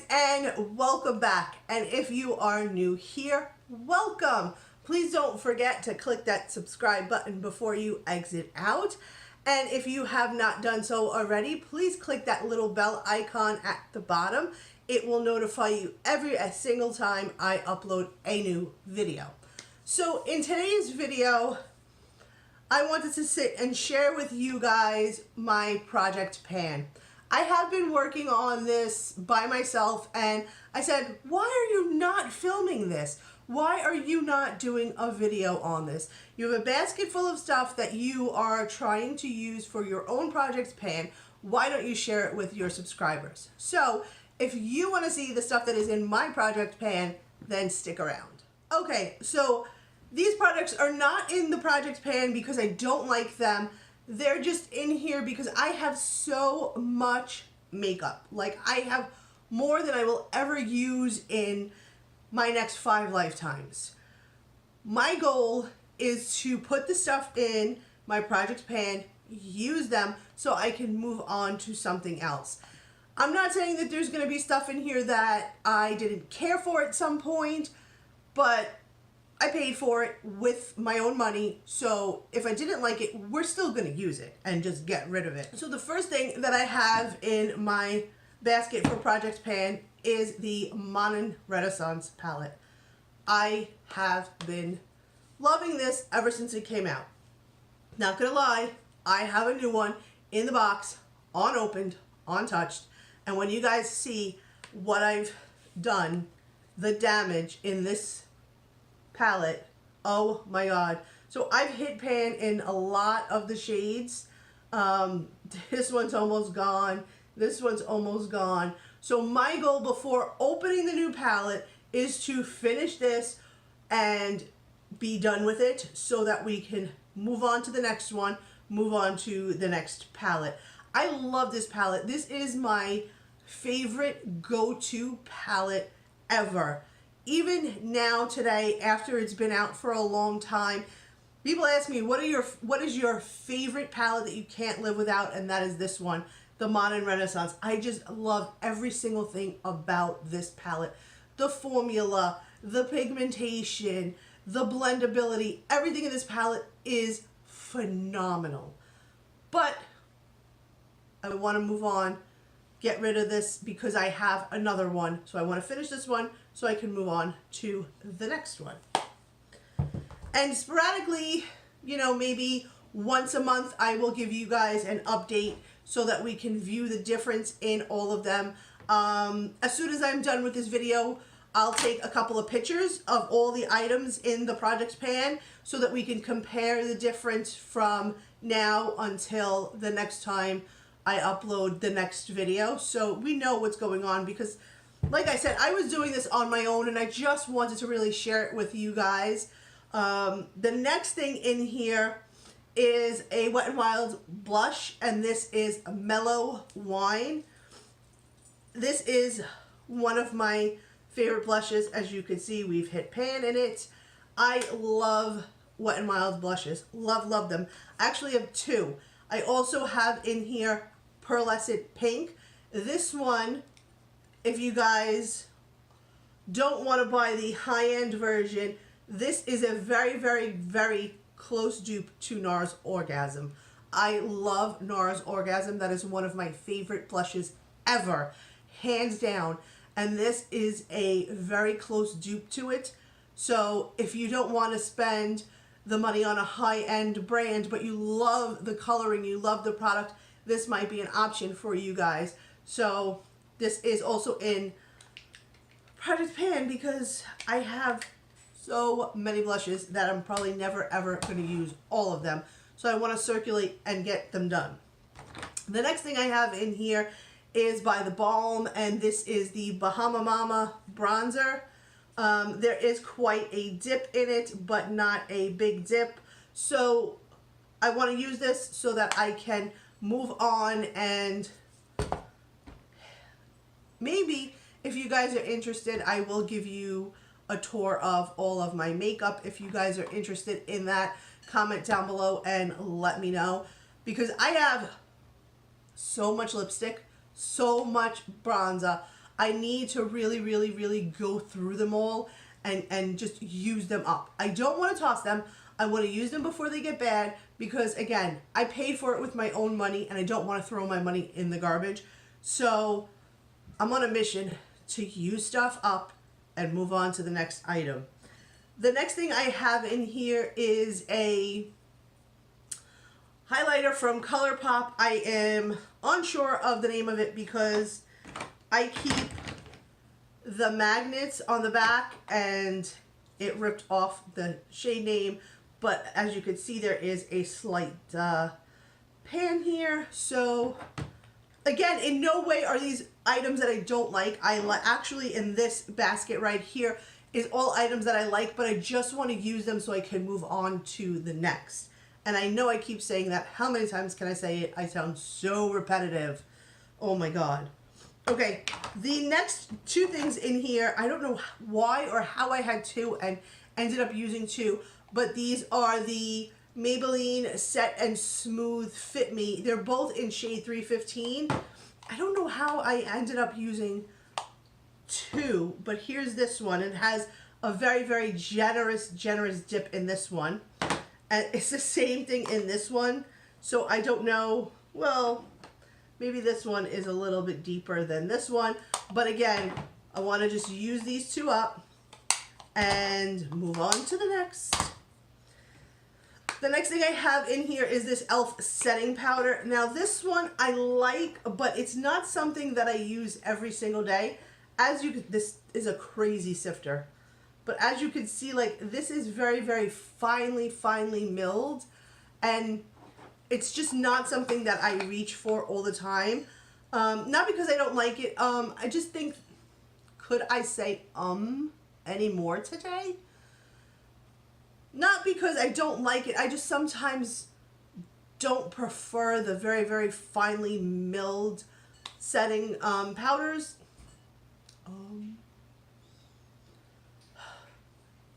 and welcome back. And if you are new here, welcome. Please don't forget to click that subscribe button before you exit out. And if you have not done so already, please click that little bell icon at the bottom. It will notify you every single time I upload a new video. So in today's video, I wanted to sit and share with you guys my project pan. I have been working on this by myself, and I said, why are you not filming this? Why are you not doing a video on this? You have a basket full of stuff that you are trying to use for your own project pan. Why don't you share it with your subscribers? So if you want to see the stuff that is in my project pan, then stick around. Okay, so these products are not in the project pan because I don't like them. They're just in here because I have so much makeup. Like, I have more than I will ever use in my next 5 lifetimes. My goal is to put the stuff in my project pan, use them so I can move on to something else. I'm not saying that there's going to be stuff in here that I didn't care for at some point, but I paid for it with my own money, so if I didn't like it, we're still going to use it and just get rid of it. So the first thing that I have in my basket for project pan is the Modern Renaissance palette. I have been loving this ever since it came out. Not gonna lie, I have a new one in the box, unopened, untouched, and when you guys see what I've done, the damage in this palette, oh my god. So I've hit pan in a lot of the shades. This one's almost gone. This one's almost gone. So my goal before opening the new palette is to finish this and be done with it so that we can move on to the next one, move on to the next palette. I love this palette. This is my favorite go-to palette ever. Even now today, after it's been out for a long time, people ask me, what is your favorite palette that you can't live without? And that is this one, the Modern Renaissance. I just love every single thing about this palette. The formula, the pigmentation, the blendability, everything in this palette is phenomenal. But I want to move on, get rid of this because I have another one. So I want to finish this one so I can move on to the next one. And sporadically, you know, maybe once a month, I will give you guys an update so that we can view the difference in all of them. As soon as I'm done with this video, I'll take a couple of pictures of all the items in the project pan so that we can compare the difference from now until the next time I upload the next video, so we know what's going on. Because like I said, I was doing this on my own and I just wanted to really share it with you guys. The next thing in here is a Wet n Wild blush, and this is Mellow Wine. This is one of my favorite blushes. As you can see, we've hit pan in it. I love Wet n Wild blushes. Love them. I actually have 2. I also have in here Pearlescent Pink. This one, if you guys don't want to buy the high-end version, this is a very close dupe to NARS Orgasm. I love NARS Orgasm. That is one of my favorite blushes ever, hands down. And this is a very close dupe to it. So if you don't want to spend the money on a high-end brand, but you love the coloring, you love the product, this might be an option for you guys. So this is also in project pan because I have so many blushes that I'm probably never ever going to use all of them. So I want to circulate and get them done. The next thing I have in here is by The Balm, and this is the Bahama Mama bronzer. There is quite a dip in it, but not a big dip. So I want to use this so that I can move on, and maybe if you guys are interested, I will give you a tour of all of my makeup. If you guys are interested in that, comment down below and let me know, because I have so much lipstick, so much bronzer. I need to really, really, really go through them all and just use them up. I don't want to toss them. I want to use them before they get bad because, again, I paid for it with my own money and I don't want to throw my money in the garbage. So I'm on a mission to use stuff up and move on to the next item. The next thing I have in here is a highlighter from ColourPop. I am unsure of the name of it because I keep the magnets on the back and it ripped off the shade name. But as you can see, there is a slight pan here. So again, in no way are these items that I don't like. Actually, in this basket right here is all items that I like, but I just want to use them so I can move on to the next. And I know I keep saying that. How many times can I say it? I sound so repetitive. Oh my God. Okay, the next two things in here, I don't know why or how I had two and ended up using two, but these are the Maybelline Set and Smooth Fit Me. They're both in shade 315. I don't know how I ended up using two, but here's this one. It has a very, very generous dip in this one. And it's the same thing in this one. So I don't know, well, maybe this one is a little bit deeper than this one. But again, I want to just use these two up and move on to the next. The next thing I have in here is this e.l.f. setting powder. Now this one I like, but it's not something that I use every single day. As you can, this is a crazy sifter. But as you can see, like, this is very, very finely milled. And it's just not something that I reach for all the time. Not because I don't like it. I just think, could I say anymore today? Not because I don't like it. I just sometimes don't prefer the very, very finely milled setting powders.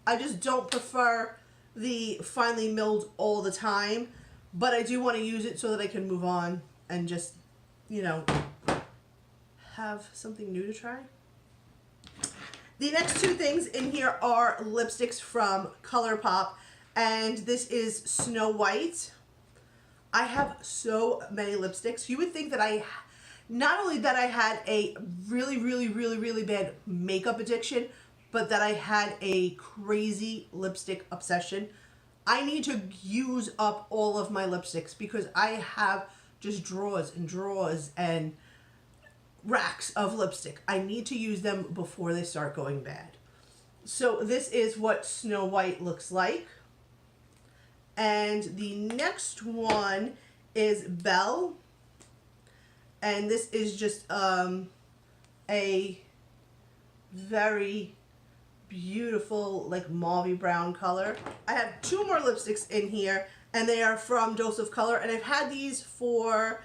I just don't prefer the finely milled all the time, but I do want to use it so that I can move on and just, you know, have something new to try. The next two things in here are lipsticks from ColourPop, and this is Snow White. I have so many lipsticks. You would think that not only that I had a really bad makeup addiction, but that I had a crazy lipstick obsession. I need to use up all of my lipsticks because I have just drawers and drawers and racks of lipstick. I need to use them before they start going bad. So this is what Snow White looks like. And the next one is Belle. And this is just a very beautiful, like, mauve brown color. I have two more lipsticks in here, and they are from Dose of Color, and I've had these for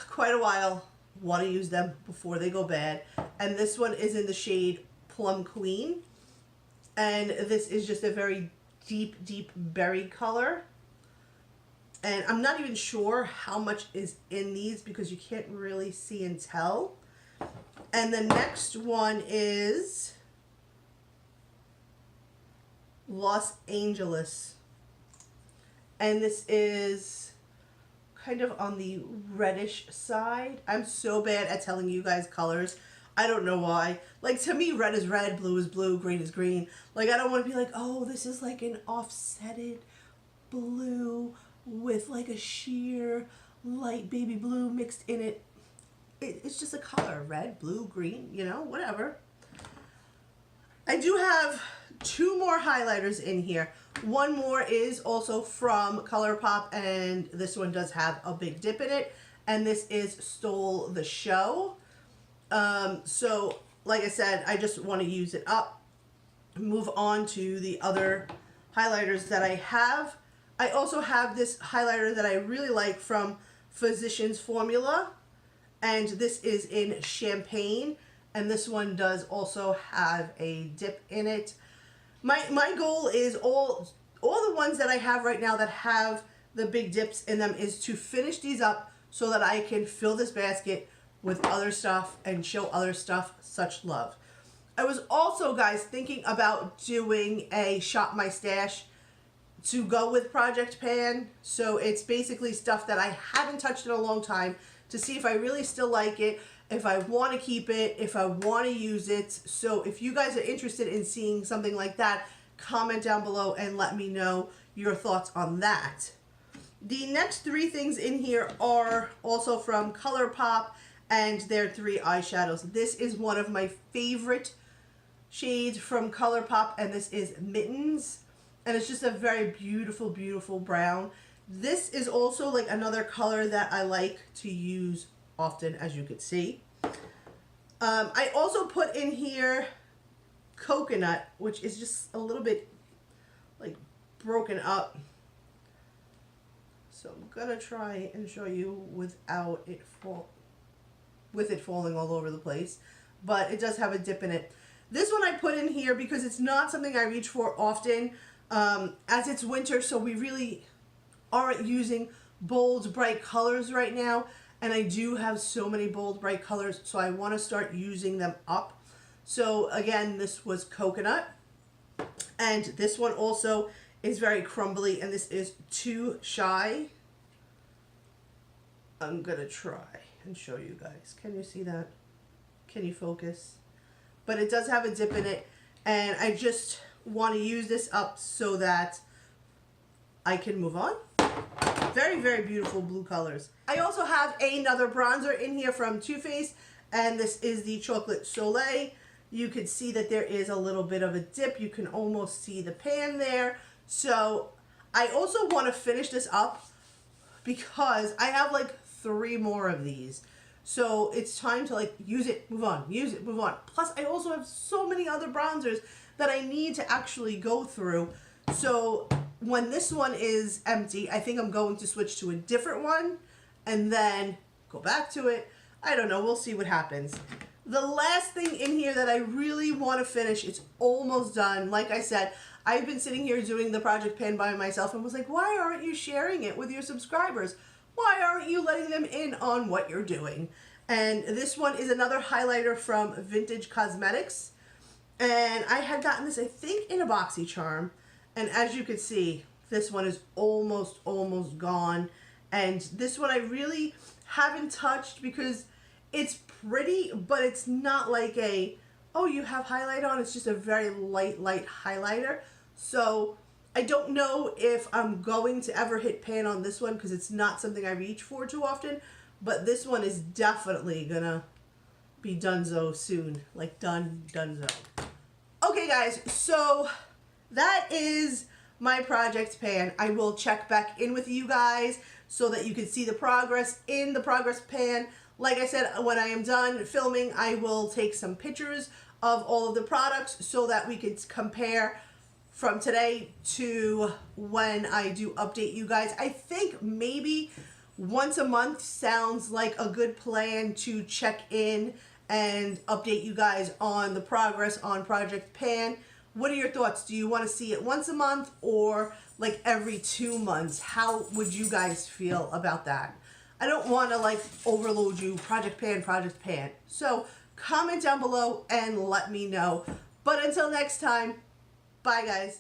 quite a while. Want to use them before they go bad. And this one is in the shade Plum Queen, and this is just a very deep berry color. And I'm not even sure how much is in these because you can't really see and tell. And the next one is Los Angeles, and this is kind of on the reddish side. I'm so bad at telling you guys colors. I don't know why. Like, to me, red is red, blue is blue, green is green. Like, I don't want to be like, oh, this is like an offsetted blue with like a sheer light baby blue mixed in it. It's just a color, red, blue, green, you know, whatever. I do have two more highlighters in here. One more is also from ColourPop, and this one does have a big dip in it, and this is Stole the Show. So like I said, I just want to use it up, move on to the other highlighters that I have. I also have this highlighter that I really like from Physicians Formula, and this is in Champagne, and this one does also have a dip in it. My goal is all the ones that I have right now that have the big dips in them is to finish these up so that I can fill this basket with other stuff and show other stuff such love. I was also, guys, thinking about doing a Shop My Stash to go with Project Pan. So it's basically stuff that I haven't touched in a long time to see if I really still like it, if I want to keep it, if I want to use it. So if you guys are interested in seeing something like that, comment down below and let me know your thoughts on that. The next three things in here are also from ColourPop, and they're 3 eyeshadows. This is one of my favorite shades from ColourPop, and this is Mittens, and it's just a very beautiful, beautiful brown. This is also like another color that I like to use often, as you can see. I also put in here Coconut, which is just a little bit like broken up. So I'm gonna try and show you without it falling all over the place, but it does have a dip in it. This one I put in here because it's not something I reach for often, as it's winter, so we really aren't using bold, bright colors right now, and I do have so many bold, bright colors, so I want to start using them up. So again, this was Coconut, and this one also is very crumbly, and this is Too Shy. I'm gonna try and show you guys. Can you see that? Can you focus? But it does have a dip in it, and I just want to use this up so that I can move on. Very, very beautiful blue colors. I also have another bronzer in here from Too Faced, and this is the Chocolate Soleil. You can see that there is a little bit of a dip. You can almost see the pan there. So I also want to finish this up because I have like 3 more of these. So it's time to like use it, move on, use it, move on. Plus I also have so many other bronzers that I need to actually go through. So when this one is empty, I think I'm going to switch to a different one and then go back to it. I don't know, we'll see what happens. The last thing in here that I really want to finish, it's almost done. Like I said, I've been sitting here doing the Project Pan by myself and was like, why aren't you sharing it with your subscribers? Why aren't you letting them in on what you're doing? And this one is another highlighter from Vintage Cosmetics. And I had gotten this, I think, in a BoxyCharm. And as you can see, this one is almost gone. And this one I really haven't touched because it's pretty, but it's not like a, oh, you have highlight on. It's just a very light highlighter. So I don't know if I'm going to ever hit pan on this one because it's not something I reach for too often. But this one is definitely gonna be donezo soon. Like donezo. Okay guys, so that is my Project Pan. I will check back in with you guys so that you can see the progress in the Progress Pan. Like I said, when I am done filming, I will take some pictures of all of the products so that we could compare from today to when I do update you guys. I think maybe once a month sounds like a good plan to check in and update you guys on the progress on Project Pan. What are your thoughts? Do you want to see it once a month or like every 2 months? How would you guys feel about that? I don't want to like overload you, Project Pan, Project Pan. So comment down below and let me know. But until next time, bye guys.